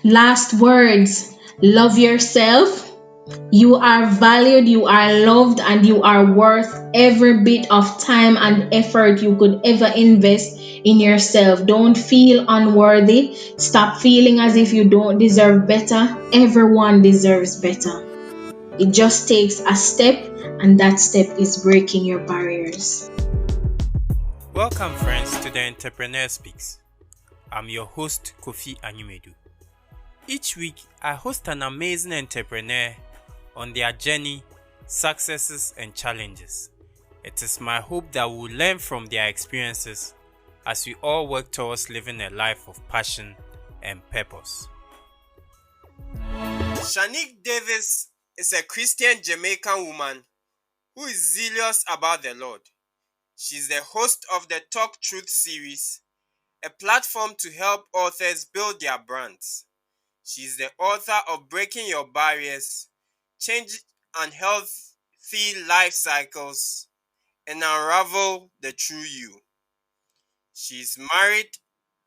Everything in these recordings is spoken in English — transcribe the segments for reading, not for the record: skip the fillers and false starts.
Last words. Love yourself. You are valued, you are loved, and you are worth every bit of time and effort you could ever invest in yourself. Don't feel unworthy. Stop feeling as if you don't deserve better. Everyone deserves better. It just takes a step, and that step is breaking your barriers. Welcome, friends, to the Entrepreneur Speaks. I'm your host, Kofi Anyumedu. Each week, I host an amazing entrepreneur on their journey, successes, and challenges. It is my hope that we'll learn from their experiences as we all work towards living a life of passion and purpose. Shanique Davis is a Christian Jamaican woman who is zealous about the Lord. She's the host of the Talk Truth series, a platform to help authors build their brands. She's the author of Breaking Your Barriers, Change Unhealthy Life Cycles, and Unravel the True You. She's married,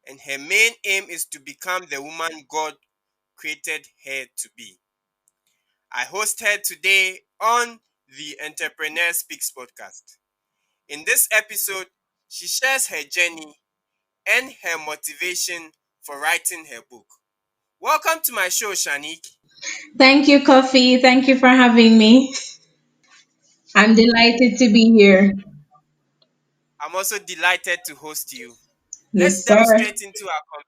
and her main aim is to become the woman God created her to be. I host her today on the Entrepreneur Speaks podcast. In this episode, she shares her journey and her motivation for writing her book. Welcome to my show, Shanique. Thank you, Coffee. Thank you for having me. I'm delighted to be here. I'm also delighted to host you. Let's Yes, sir. delve straight into our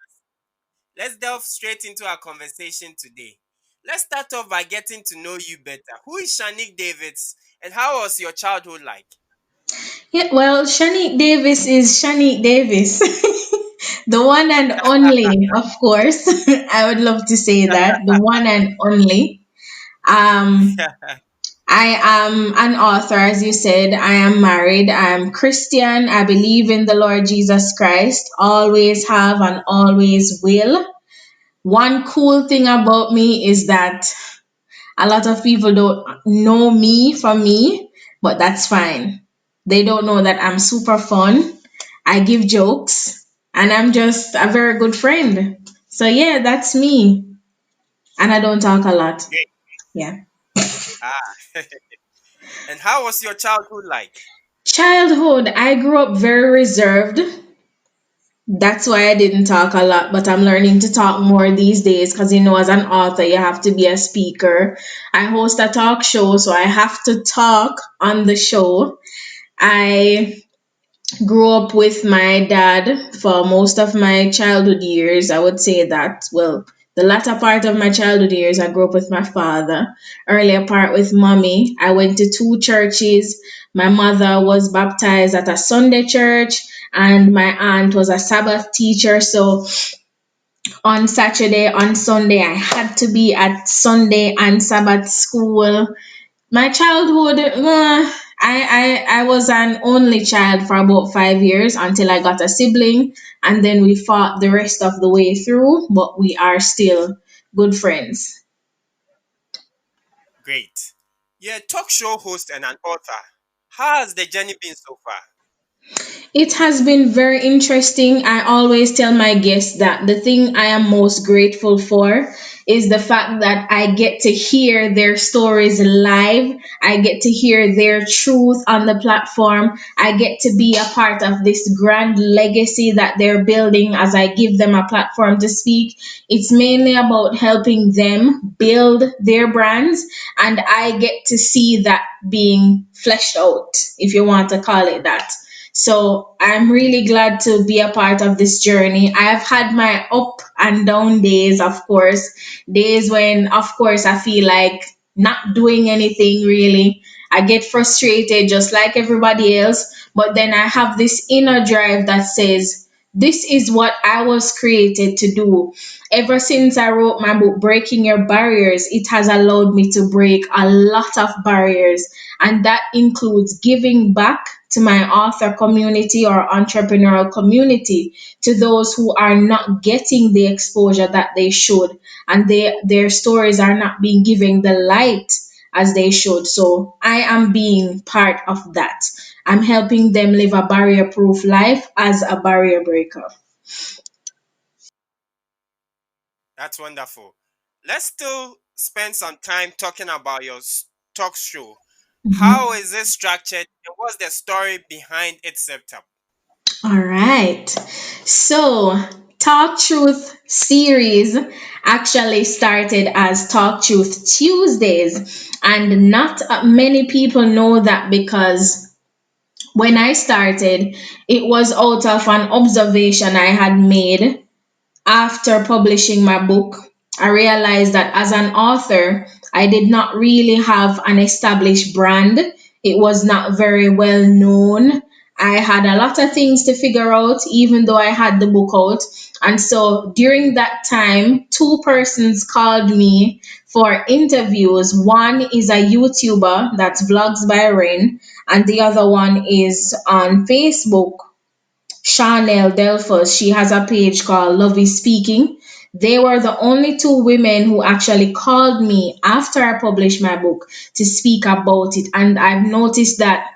let's delve straight into our conversation today. Let's start off by getting to know you better. Who is Shanique Davis, and how was your childhood like? Yeah, well, Shanique Davis is Shanique Davis. The one and only, of course. I would love to say that. The one and only. Um, I am an author, as you said. I am married. I'm Christian. I believe in the Lord Jesus Christ. Always have and always will. One cool thing about me is that a lot of people don't know me for me, but that's fine. They don't know that I'm super fun. I give jokes, and I'm just a very good friend. So, yeah, that's me. And I don't talk a lot. Great. Yeah. Ah, and how was your childhood like? Childhood, I grew up very reserved. That's why I didn't talk a lot, but I'm learning to talk more these days because as an author, you have to be a speaker. I host a talk show, so I have to talk on the show. I grew up with my dad for most of my childhood years. I would say that, well, the latter part of my childhood years, I grew up with my father. Earlier part with mommy. I went to two churches. My mother was baptized at a Sunday church, and my aunt was a Sabbath teacher. So on Saturday, on Sunday, I had to be at Sunday and Sabbath school. My childhood, I was an only child for about 5 years until I got a sibling, and then we fought the rest of the way through, but we are still good friends. Great. You're a talk show host and an author. How has the journey been so far? It has been very interesting. I always tell my guests that the thing I am most grateful for is the fact that I get to hear their stories live. I get to hear their truth on the platform. I get to be a part of this grand legacy that they're building as I give them a platform to speak. It's mainly about helping them build their brands, and I get to see that being fleshed out, if you want to call it that. So I'm really glad to be a part of this journey. I've had my up and down days, of course, days when, of course, I feel like not doing anything really. I get frustrated just like everybody else, but then I have this inner drive that says, this is what I was created to do. Ever since I wrote my book, Breaking Your Barriers, it has allowed me to break a lot of barriers. And that includes giving back to my author community or entrepreneurial community, to those who are not getting the exposure that they should, and their stories are not being given the light as they should. So I am being part of that. I'm helping them live a barrier proof life as a barrier breaker. That's wonderful. Let's still spend some time talking about your talk show. How Mhm. is it structured and what's the story behind its setup? All right. So, Talk Truth series actually started as Talk Truth Tuesdays, and not many people know that because when I started, it was out of an observation I had made after publishing my book. I realized that as an author, I did not really have an established brand. It was not very well known. I had a lot of things to figure out, even though I had the book out. And so during that time, two persons called me for interviews. One is a YouTuber, that's Vlogs by Ren, and the other one is on Facebook, Chanel Delphos. She has a page called Love is Speaking. They were the only two women who actually called me after I published my book to speak about it. And I've noticed that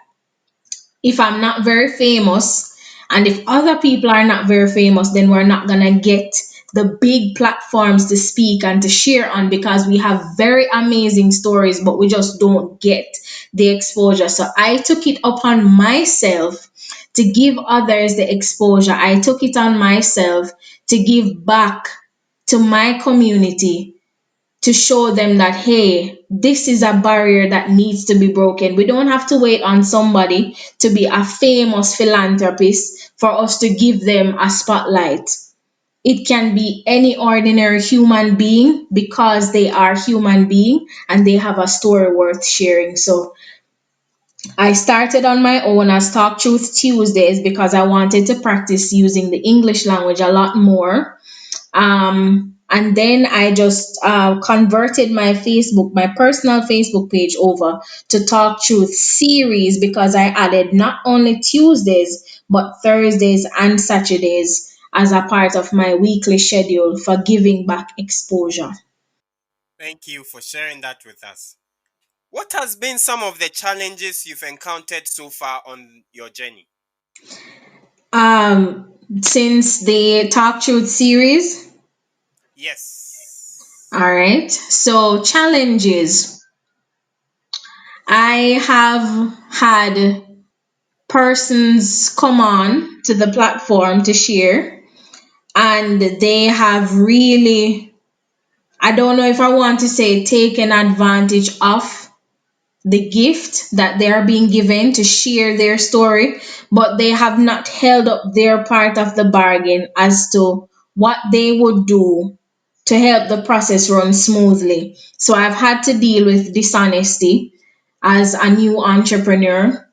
if I'm not very famous and if other people are not very famous, then we're not going to get the big platforms to speak and to share on because we have very amazing stories, but we just don't get the exposure. So I took it upon myself to give others the exposure. I took it on myself to give back to my community, to show them that, hey, this is a barrier that needs to be broken. We don't have to wait on somebody to be a famous philanthropist for us to give them a spotlight. It can be any ordinary human being because they are human being and they have a story worth sharing. So I started on my own as Talk Truth Tuesdays because I wanted to practice using the English language a lot more. And then I just converted my personal Facebook page over to Talk Truth series because I added not only Tuesdays, but Thursdays and Saturdays as a part of my weekly schedule for giving back exposure. Thank you for sharing that with us. What has been some of the challenges you've encountered so far on your journey? Since the Talk Truth series, all Yes. right, so challenges. I have had persons come on to the platform to share, and they have really, I don't know if I want to say taken advantage of the gift that they are being given to share their story, but they have not held up their part of the bargain as to what they would do to help the process run smoothly. So I've had to deal with dishonesty as a new entrepreneur.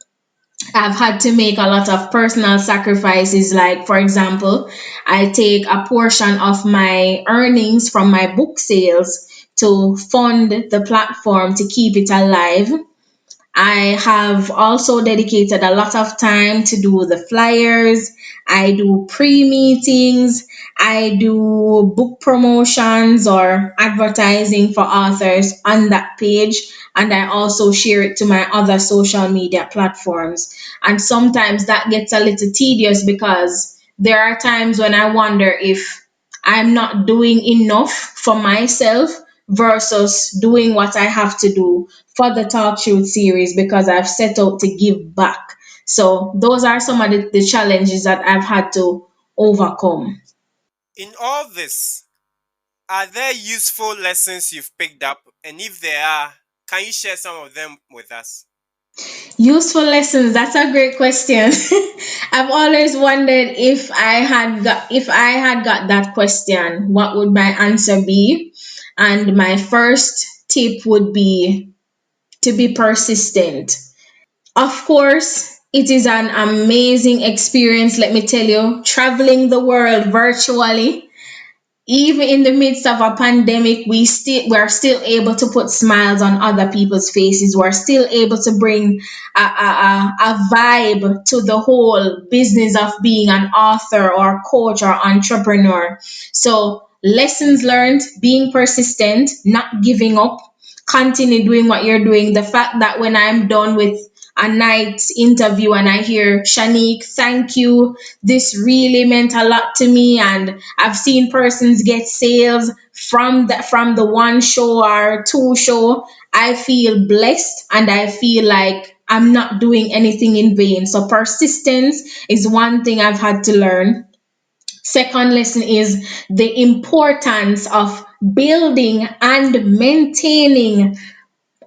I've had to make a lot of personal sacrifices. Like, for example, I take a portion of my earnings from my book sales to fund the platform to keep it alive. I have also dedicated a lot of time to do the flyers. I do pre meetings. I do book promotions or advertising for authors on that page. And I also share it to my other social media platforms. And sometimes that gets a little tedious because there are times when I wonder if I'm not doing enough for myself versus doing what I have to do for the Talk Truth series because I've set out to give back. So those are some of the challenges that I've had to overcome. In all this, are there useful lessons you've picked up? And if there are, can you share some of them with us? Useful lessons, that's a great question. I've always wondered if I had got that question, what would my answer be? And my first tip would be to be persistent. Of course, it is an amazing experience, let me tell you, traveling the world virtually. Even in the midst of a pandemic, we're still able to put smiles on other people's faces. We're still able to bring a vibe to the whole business of being an author or coach or entrepreneur. So lessons learned, being persistent, not giving up, continue doing what you're doing. The fact that when I'm done with a night interview and I hear, Shanique, thank you. This really meant a lot to me. And I've seen persons get sales from the one show or two show. I feel blessed and I feel like I'm not doing anything in vain. So persistence is one thing I've had to learn. Second lesson is the importance of building and maintaining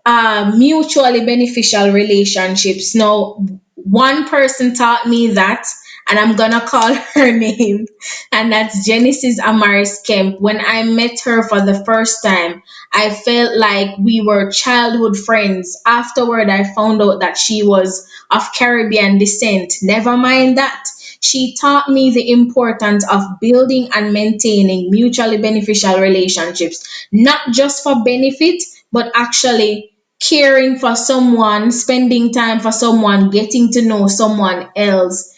mutually beneficial relationships. Now, one person taught me that, and I'm gonna call her name, and that's Genesis Amaris Kemp. When I met her for the first time, I felt like we were childhood friends. Afterward, I found out that she was of Caribbean descent. Never mind that. She taught me the importance of building and maintaining mutually beneficial relationships, not just for benefit, but actually caring for someone, spending time for someone, getting to know someone else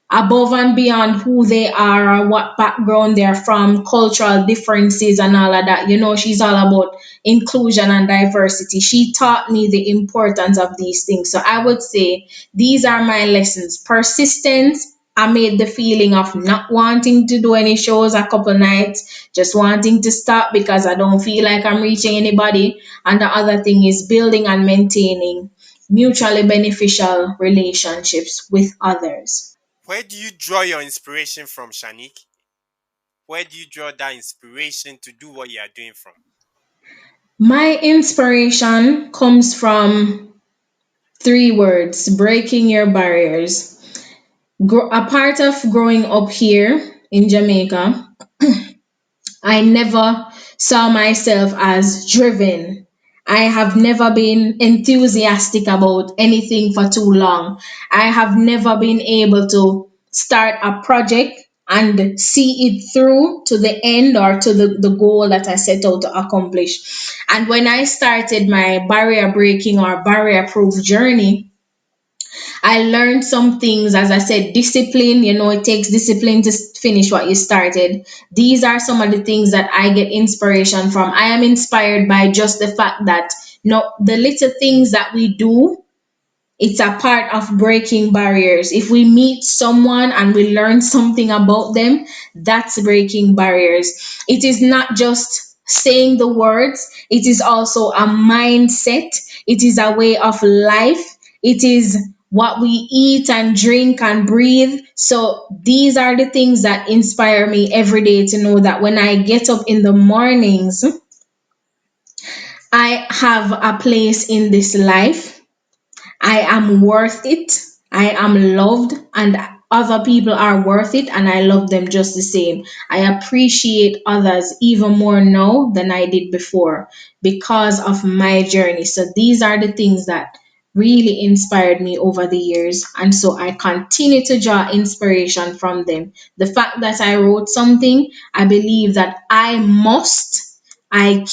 above and beyond who they are or what background they're from, cultural differences and all of that. She's all about inclusion and diversity. She taught me the importance of these things. So I would say these are my lessons. Persistence. I made the feeling of not wanting to do any shows a couple nights, just wanting to stop because I don't feel like I'm reaching anybody. And the other thing is building and maintaining mutually beneficial relationships with others. Where do you draw your inspiration from, Shanique? Where do you draw that inspiration to do what you are doing from? My inspiration comes from three words: breaking your barriers. A part of growing up here in Jamaica, I never saw myself as driven. I have never been enthusiastic about anything for too long. I have never been able to start a project and see it through to the end or to the goal that I set out to accomplish. And when I started my barrier breaking or barrier proof journey, I learned some things. As I said, discipline, it takes discipline to finish what you started. These are some of the things that I get inspiration from. I am inspired by just the fact that, the little things that we do, it's a part of breaking barriers. If we meet someone and we learn something about them, that's breaking barriers. It is not just saying the words, it is also a mindset, it is a way of life, it is what we eat and drink and breathe. So, these are the things that inspire me every day to know that when I get up in the mornings, I have a place in this life. I am worth it. I am loved, and other people are worth it, and I love them just the same. I appreciate others even more now than I did before because of my journey. So, these are the things that really inspired me over the years, and so I continue to draw inspiration from them. The fact that I wrote something, I believe that I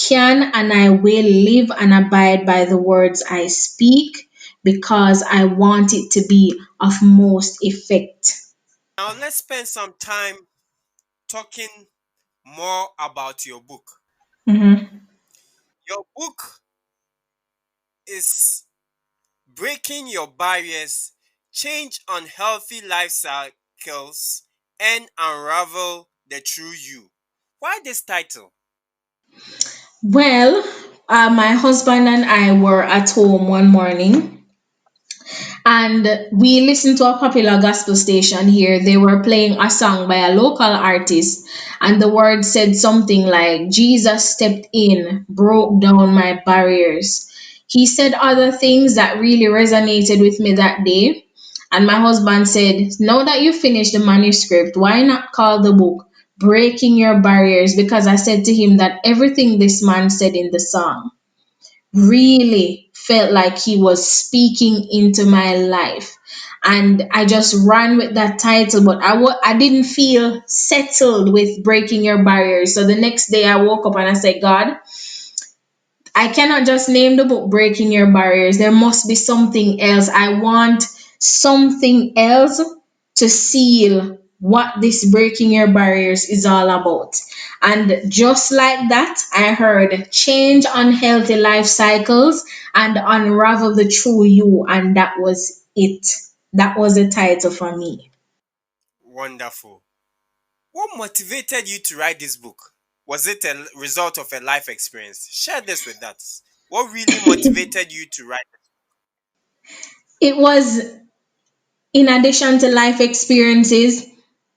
can, and I will live and abide by the words I speak because I want it to be of most effect. Now, let's spend some time talking more about your book. Mhm. Your book is Breaking Your Barriers, Change Unhealthy Life Cycles, and Unravel the True You. Why this title? Well, my husband and I were at home one morning and we listened to a popular gospel station here. They were playing a song by a local artist, and the word said something like, Jesus stepped in, broke down my barriers. He said other things that really resonated with me that day. And my husband said, now that you finished the manuscript, why not call the book Breaking Your Barriers? Because I said to him that everything this man said in the song really felt like he was speaking into my life. And I just ran with that title, but I didn't feel settled with breaking your barriers. So the next day I woke up and I said, God, I cannot just name the book Breaking Your Barriers. There must be something else. I want something else to seal what this breaking your barriers is all about. And just like that, I heard change unhealthy life cycles and unravel the true you. And that was it. That was the title for me. Wonderful. What motivated you to write this book? Was it a result of a life experience? Share this with us. What really motivated you to write it? It was, in addition to life experiences,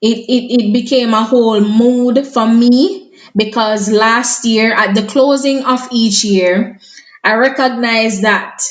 it became a whole mood for me because last year, at the closing of each year, I recognized that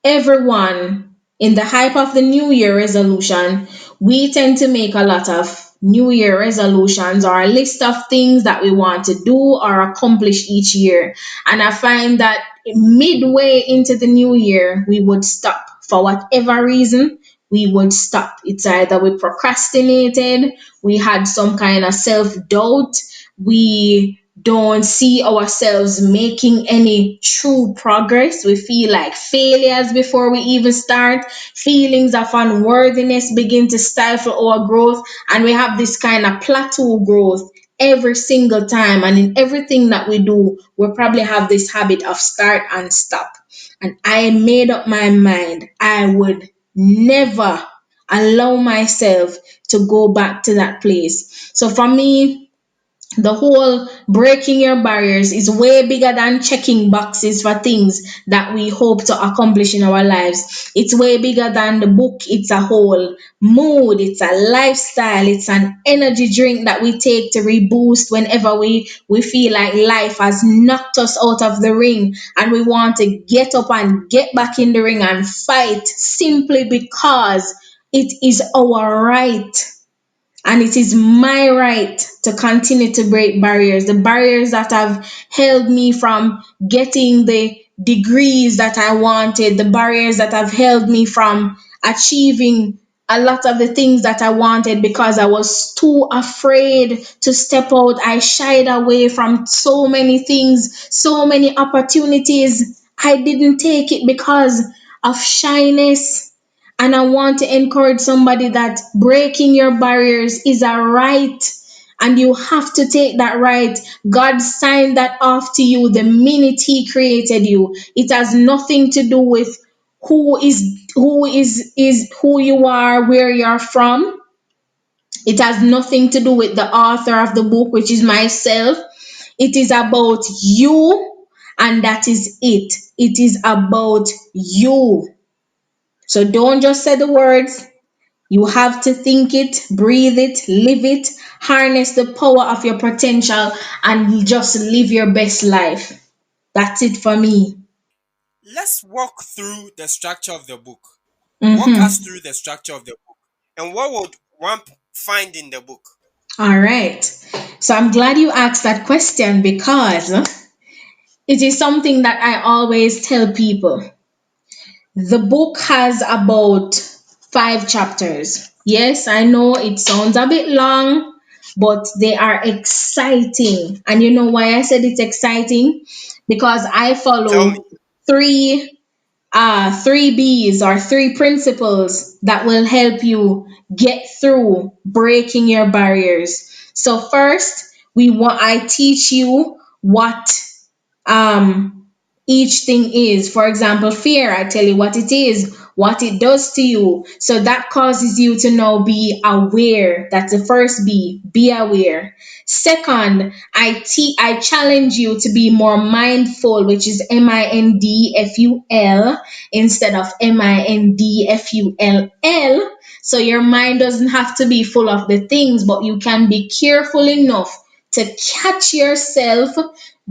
everyone, in the hype of the New Year resolution, we tend to make a lot of New Year resolutions or a list of things that we want to do or accomplish each year. And I find that midway into the new year, we would stop for whatever reason. We would stop. It's either we procrastinated, we had some kind of self doubt, we don't see ourselves making any true progress. We feel like failures before we even start. Feelings of unworthiness begin to stifle our growth, and we have this kind of plateau growth every single time. And in everything that we do, we probably have this habit of start and stop. And I made up my mind I would never allow myself to go back to that place. So for me, the whole breaking your barriers is way bigger than checking boxes for things that we hope to accomplish in our lives. It's way bigger than the book. It's a whole mood, it's a lifestyle, it's an energy drink that we take to reboost whenever we feel like life has knocked us out of the ring and we want to get up and get back in the ring and fight simply because it is our right, and it is my right to continue to break barriers. The barriers that have held me from getting the degrees that I wanted, the barriers that have held me from achieving a lot of the things that I wanted because I was too afraid to step out. I shied away from so many things, so many opportunities. I didn't take it because of shyness. And I want to encourage somebody that breaking your barriers is a right. And you have to take that right. God signed that off to you the minute He created you. It has nothing to do with who is who you are, where you're from. It has nothing to do with the author of the book, which is myself. It is about you, and that is it. It is about you. So don't just say the words. You have to think it, breathe it, live it, harness the power of your potential, and just live your best life. That's it for me. Let's walk through the structure of the book. Walk us Mm-hmm. through the structure of the book. And what would one find in the book? All right. So I'm glad you asked that question because it is something that I always tell people. The book has about 5 chapters. Yes, I know it sounds a bit long, but they are exciting. And you know why I said it's exciting? Because I Tell me. follow three three B's or three principles that will help you get through breaking your barriers. So first, I teach you what um each thing is. For example, fear, I tell you what it is, what it does to you. So that causes you to now be aware. That's the first B, be aware. Second, I challenge you to be more mindful, which is mindful instead of mindfull. So your mind doesn't have to be full of the things, but you can be careful enough to catch yourself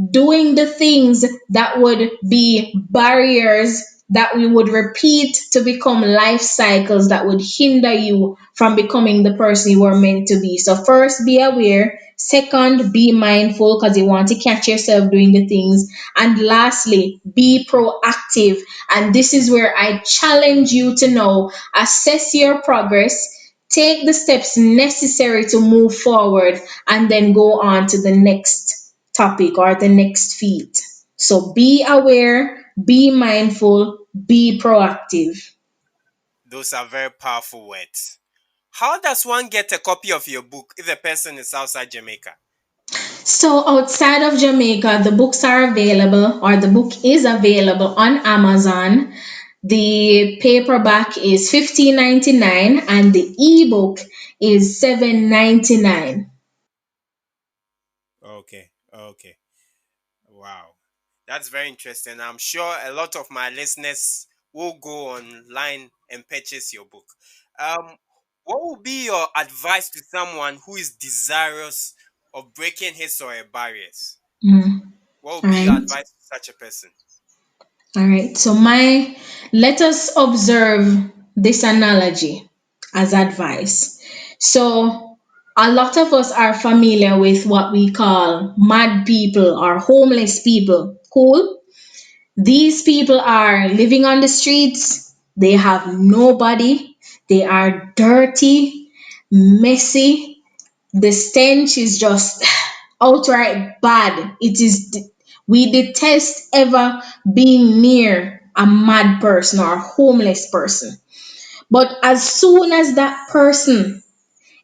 doing the things that would be barriers that we would repeat to become life cycles that would hinder you from becoming the person you were meant to be. So, first, be aware. Second, be mindful because you want to catch yourself doing the things. And lastly, be proactive. And this is where I challenge you to know assess your progress, take the steps necessary to move forward, and then go on to the next topic or the next feat. So be aware, be mindful, be proactive. Those are very powerful words. How does one get a copy of your book if a person is outside Jamaica? So outside of Jamaica, the books are available, or the book is available on Amazon. The paperback is 15.99 and the ebook is 7.99. Okay, okay. Wow. That's very interesting. I'm sure a lot of my listeners will go online and purchase your book. Um, what would be your advice to someone who is desirous of breaking his or her barriers? Mm. What would All be your right. advice to such a person? All right. So my let us observe this analogy as advice. So a lot of us are familiar with what we call mad people or homeless people. Cool. These people are living on the streets. They have nobody. They are dirty, messy. The stench is just outright bad. We detest ever being near a mad person or a homeless person. But as soon as that person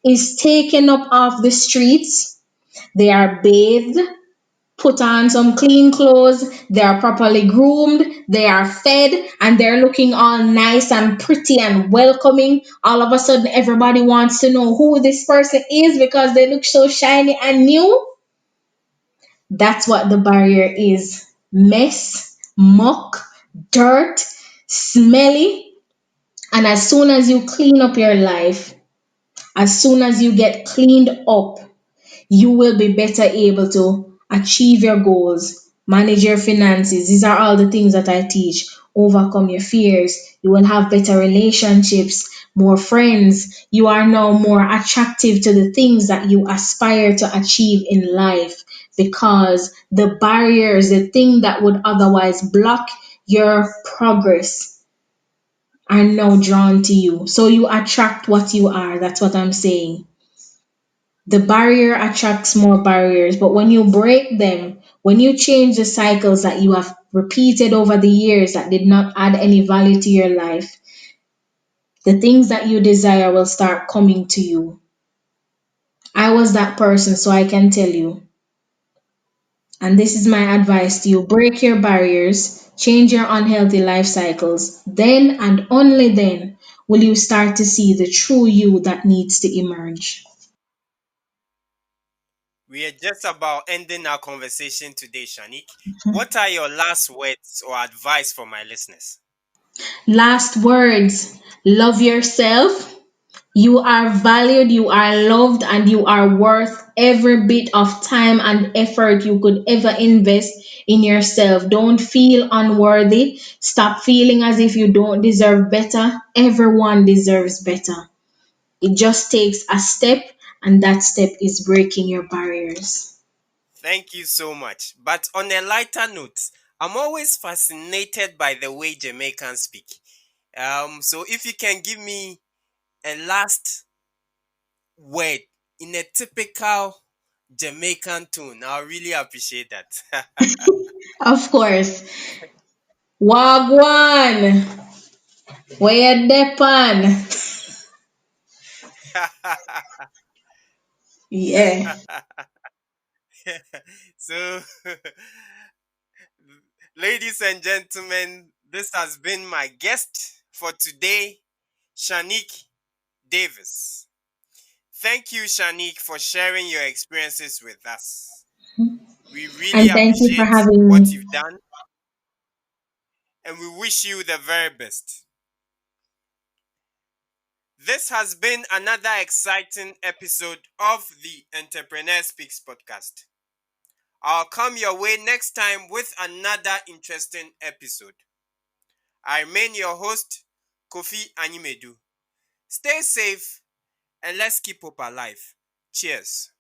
is taken up off the streets, they are bathed, put on some clean clothes, they are properly groomed, they are fed, and they're looking all nice and pretty and welcoming. All of a sudden, everybody wants to know who this person is because they look so shiny and new. That's what the barrier is: mess, muck, dirt, smelly. And as soon as you clean up your life, as soon as you get cleaned up, you will be better able to achieve your goals, manage your finances. These are all the things that I teach. Overcome your fears. You will have better relationships, more friends. You are now more attractive to the things that you aspire to achieve in life because the barriers, the thing that would otherwise block your progress, are now drawn to you. So you attract what you are. That's what I'm saying. The barrier attracts more barriers, but when you break them, when you change the cycles that you have repeated over the years that did not add any value to your life, the things that you desire will start coming to you. I was that person, so I can tell you. And this is my advice to you: break your barriers, change your unhealthy life cycles. Then and only then will you start to see the true you that needs to emerge. We are just about ending our conversation today, Shanique. What are your last words or advice for my listeners? Last words: love yourself. You are valued, you are loved, and you are worth every bit of time and effort you could ever invest in yourself. Don't feel unworthy. Stop feeling as if you don't deserve better. Everyone deserves better. It just takes a step, and that step is breaking your barriers. Thank you so much. But on a lighter note, I'm always fascinated by the way Jamaicans speak. So if you can give me a last word in a typical Jamaican tone, I'll really appreciate that. Of course. Wagwan. Where you depan? Yeah. So, ladies and gentlemen, this has been my guest for today, Shanique Davis. Thank you, Shanique, for sharing your experiences with us. We really And thank you for appreciate having what me. you've done and we wish you the very best. This has been another exciting episode of the Entrepreneur Speaks podcast. I'll come your way next time with another interesting episode. I remain your host, Kofi Animedu. Stay safe and let's keep hope alive. Cheers.